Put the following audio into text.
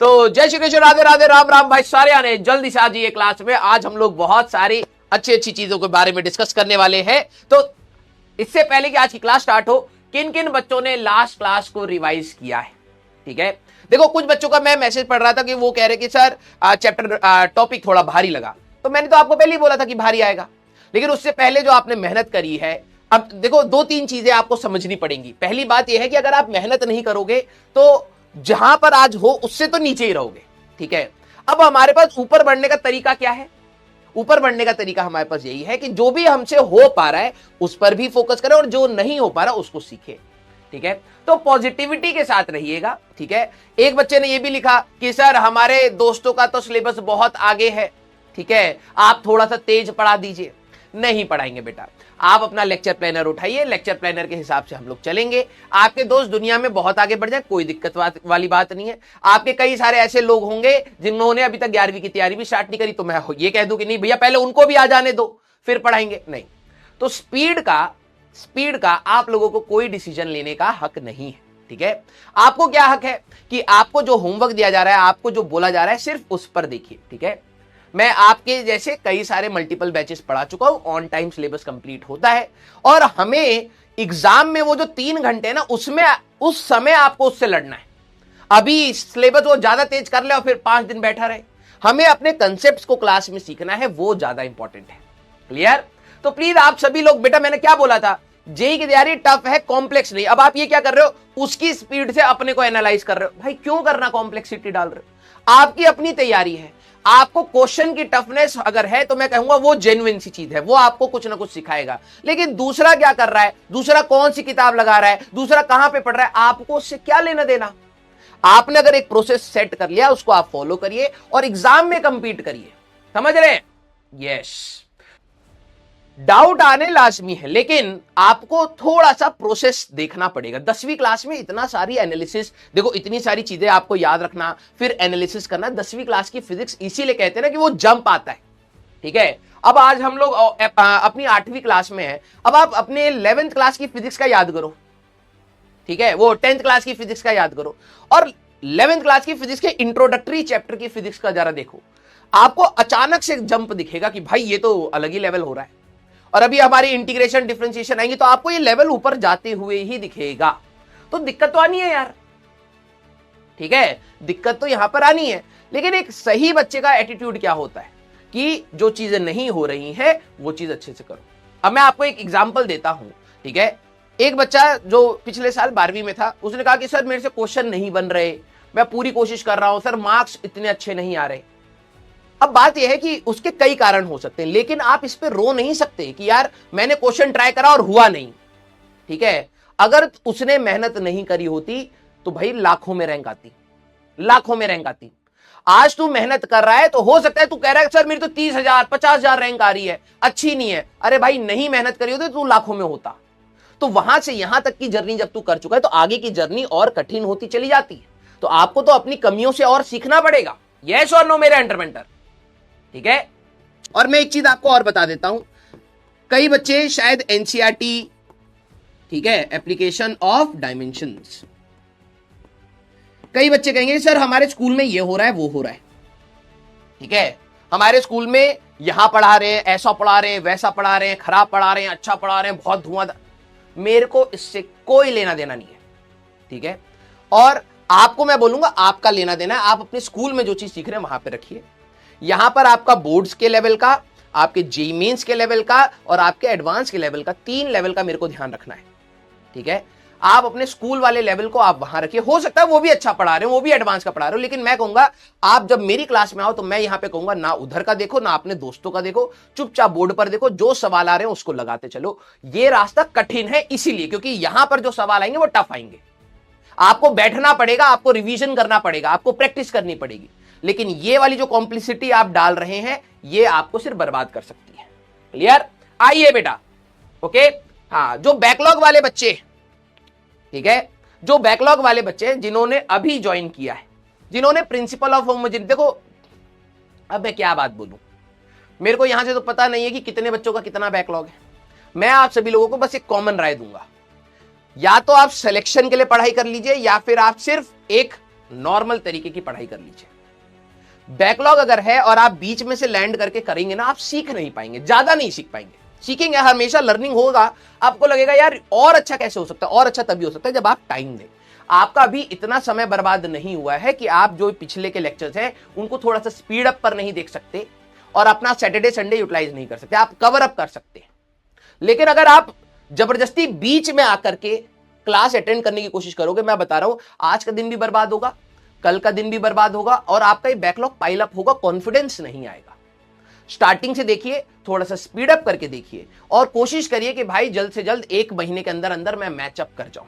तो जय श्री कृष्ण, राधे राधे, राम राम भाई सारे आने जल्दी से आ जाइए क्लास में। आज हम लोग बहुत सारी अच्छी अच्छी चीजों के बारे में डिस्कस करने वाले हैं। तो इससे पहले कि आज की क्लास स्टार्ट हो, किन किन बच्चों ने लास्ट क्लास को रिवाइज किया है? ठीक है, देखो कुछ बच्चों का मैं मैसेज पढ़ रहा था कि वो कह रहे कि सर चैप्टर टॉपिक थोड़ा भारी लगा। तो मैंने तो आपको पहले ही बोला था कि भारी आएगा, लेकिन उससे पहले जो आपने मेहनत करी है, अब देखो दो तीन चीजें आपको समझनी पड़ेंगी। पहली बात यह है कि अगर आप मेहनत नहीं करोगे तो जहां पर आज हो उससे तो नीचे ही रहोगे। ठीक है, अब हमारे पास ऊपर बढ़ने का तरीका क्या है? ऊपर बढ़ने का तरीका हमारे पास यही है कि जो भी हमसे हो पा रहा है उस पर भी फोकस करें और जो नहीं हो पा रहा उसको सीखें। ठीक है, तो पॉजिटिविटी के साथ रहिएगा। ठीक है, एक बच्चे ने यह भी लिखा कि सर हमारे दोस्तों का तो सिलेबस बहुत आगे है, ठीक है, आप थोड़ा सा तेज पढ़ा दीजिए। नहीं पढ़ाएंगे बेटा, आप अपना लेक्चर प्लानर उठाइए, लेक्चर प्लानर के हिसाब से हम लोग चलेंगे। आपके दोस्त दुनिया में बहुत आगे बढ़ जाए, कोई दिक्कत वाली बात नहीं है। आपके कई सारे ऐसे लोग होंगे जिन्होंने अभी तक 11वीं की तैयारी भी स्टार्ट नहीं करी, तो मैं ये कह दूं कि नहीं भैया पहले उनको भी आ जाने दो फिर पढ़ाएंगे। नहीं, तो स्पीड का आप लोगों को कोई डिसीजन लेने का हक नहीं है। ठीक है, आपको क्या हक है कि आपको जो होमवर्क दिया जा रहा है, आपको जो बोला जा रहा है, सिर्फ उस पर देखिए। ठीक है, मैं आपके जैसे कई सारे मल्टीपल बैचेस पढ़ा चुका हूं, ऑन टाइम सिलेबस कंप्लीट होता है और हमें एग्जाम में वो जो 3 घंटे है ना, उसमें उस समय आपको उससे लड़ना है। अभी सिलेबस वो ज्यादा तेज कर ले और फिर 5 दिन बैठा रहे, हमें अपने कंसेप्ट को क्लास में सीखना है, वो ज्यादा इंपॉर्टेंट है। क्लियर? तो प्लीज आप सभी लोग, बेटा मैंने क्या बोला था, जेई की तैयारी टफ है, कॉम्प्लेक्स नहीं। अब आप ये क्या कर रहे हो, उसकी स्पीड से अपने को एनालाइज कर रहे हो। भाई क्यों करना कॉम्प्लेक्सिटी डाल रहे हो? आपकी अपनी तैयारी है, आपको क्वेश्चन की टफनेस अगर है तो मैं कहूंगा वो जेन्युइन सी चीज है, वो आपको कुछ ना कुछ सिखाएगा। लेकिन दूसरा क्या कर रहा है, दूसरा कौन सी किताब लगा रहा है, दूसरा कहां पे पढ़ रहा है, आपको उससे क्या लेना देना? आपने अगर एक प्रोसेस सेट कर लिया, उसको आप फॉलो करिए और एग्जाम में कंपीट करिए। समझ रहे हैं? यस, डाउट आने लाजमी है, लेकिन आपको थोड़ा सा प्रोसेस देखना पड़ेगा। 10वीं क्लास में इतना सारी एनालिसिस, देखो इतनी सारी चीजें आपको याद रखना, फिर एनालिसिस करना। 10वीं क्लास की फिजिक्स इसीलिए कहते हैं ना कि वो जंप आता है। ठीक है, अब आज हम लोग अपनी 8वीं क्लास में है, अब आप अपने 11th क्लास की फिजिक्स का याद करो। ठीक है, वो 10th क्लास की फिजिक्स का याद करो और 11th क्लास की फिजिक्स के इंट्रोडक्टरी चैप्टर की फिजिक्स का जरा देखो, आपको अचानक से जंप दिखेगा कि भाई ये तो अलग ही लेवल हो रहा है। और अभी हमारी इंटीग्रेशन डिफरेंशिएशन आएंगी तो आपको ये लेवल ऊपर जाते हुए ही दिखेगा। तो दिक्कत तो आनी है यार। ठीक है, दिक्कत तो यहां पर आनी है, लेकिन एक सही बच्चे का एटीट्यूड क्या होता है कि जो चीजें नहीं हो रही है वो चीज अच्छे से करो। अब मैं आपको एक एग्जांपल देता हूं। ठीक है, एक बच्चा जो पिछले साल 12वीं में था, उसने कहा कि सर मेरे से क्वेश्चन नहीं बन रहे, मैं पूरी कोशिश कर रहा हूं सर, मार्क्स इतने अच्छे नहीं आ रहे। अब बात यह है कि उसके कई कारण हो सकते हैं, लेकिन आप इस पे रो नहीं सकते कि यार मैंने क्वेश्चन ट्राई करा और हुआ नहीं। ठीक है, अगर उसने मेहनत नहीं करी होती तो भाई लाखों में रैंक आती, लाखों में रैंक आती। आज तू मेहनत कर रहा है तो हो सकता है तू कह रहा है सर मेरी तो 30,000 50,000 रैंक आ रही है, अच्छी नहीं है। अरे भाई नहीं मेहनत करी होती तो तू लाखों में होता। तो वहां से यहां तक की जर्नी जब तू कर चुका है तो आगे की जर्नी और कठिन होती चली जाती है। तो आपको तो अपनी कमियों से और सीखना पड़ेगा। यस और नो मेरे एंटरमेंटर? ठीक है, और मैं एक चीज आपको और बता देता हूं, कई बच्चे शायद एनसीईआरटी, ठीक है, एप्लीकेशन ऑफ डायमेंशंस, कई बच्चे कहेंगे सर हमारे स्कूल में ये हो रहा है वो हो रहा है। ठीक है, हमारे स्कूल में यहां पढ़ा रहे हैं, ऐसा पढ़ा रहे हैं, वैसा पढ़ा रहे हैं, खराब पढ़ा रहे हैं, अच्छा पढ़ा रहे हैं, बहुत धुआंधार। मेरे को इससे कोई लेना देना नहीं है। ठीक है, और आपको मैं बोलूंगा आपका लेना देना है, आप अपने स्कूल में जो चीज सीख रहे हैं वहां पे रखिए। यहां पर आपका बोर्ड्स के लेवल का, आपके जेईई मेंस के लेवल का और आपके एडवांस के लेवल का, 3 लेवल का मेरे को ध्यान रखना है। ठीक है, आप अपने स्कूल वाले लेवल को आप वहां रखिए। हो सकता है वो भी अच्छा पढ़ा रहे हो, वो भी एडवांस का पढ़ा रहे हो, लेकिन मैं कहूंगा आप जब मेरी क्लास में आओ तो मैं यहां पे कहूंगा ना उधर का देखो ना अपने दोस्तों का देखो, चुपचाप बोर्ड पर देखो, जो सवाल आ रहे हैं उसको लगाते चलो। ये रास्ता कठिन है इसीलिए क्योंकि यहां पर जो सवाल आएंगे वो टफ आएंगे, आपको बैठना पड़ेगा, आपको रिवीजन करना पड़ेगा, आपको प्रैक्टिस करनी पड़ेगी। लेकिन ये वाली जो कॉम्प्लिसिटी आप डाल रहे हैं ये आपको सिर्फ बर्बाद कर सकती है। क्लियर? आइए बेटा, ओके। हाँ, जो बैकलॉग वाले बच्चे, ठीक है, जो बैकलॉग वाले बच्चे जिन्होंने अभी ज्वाइन किया है, जिन्होंने प्रिंसिपल ऑफ होमोजेनिटी, देखो अब मैं क्या बात बोलूं, मेरे को यहां से तो पता नहीं है कि कितने बच्चों का कितना बैकलॉग है। मैं आप सभी लोगों को बस एक कॉमन राय दूंगा, या तो आप सिलेक्शन के लिए पढ़ाई कर लीजिए या फिर आप सिर्फ एक नॉर्मल तरीके की पढ़ाई कर लीजिए। बैकलॉग अगर है और आप बीच में से लैंड करके करेंगे ना, आप सीख नहीं पाएंगे, ज्यादा नहीं सीख पाएंगे। सीखेंगे हमेशा, लर्निंग होगा, आपको लगेगा यार और अच्छा कैसे हो सकता है, और अच्छा तभी हो सकता है जब आप टाइम दें। आपका अभी इतना समय बर्बाद नहीं हुआ है कि आप जो पिछले के लेक्चर्स हैं उनको थोड़ा सा स्पीड अप पर नहीं देख सकते और अपना सैटरडे संडे यूटिलाइज नहीं कर सकते। आप कवर अप कर सकते हैं, लेकिन अगर आप जबरदस्ती बीच में आकर के क्लास अटेंड करने की कोशिश करोगे, मैं बता रहा हूं आज का दिन भी बर्बाद होगा, कल का दिन भी बर्बाद होगा और आपका ये बैकलॉग पाइल अप होगा, कॉन्फिडेंस नहीं आएगा। स्टार्टिंग से देखिए, थोड़ा सा स्पीड अप करके देखिए और कोशिश करिए कि भाई जल्द से जल्द 1 महीने के अंदर अंदर मैं मैचअप कर जाऊं।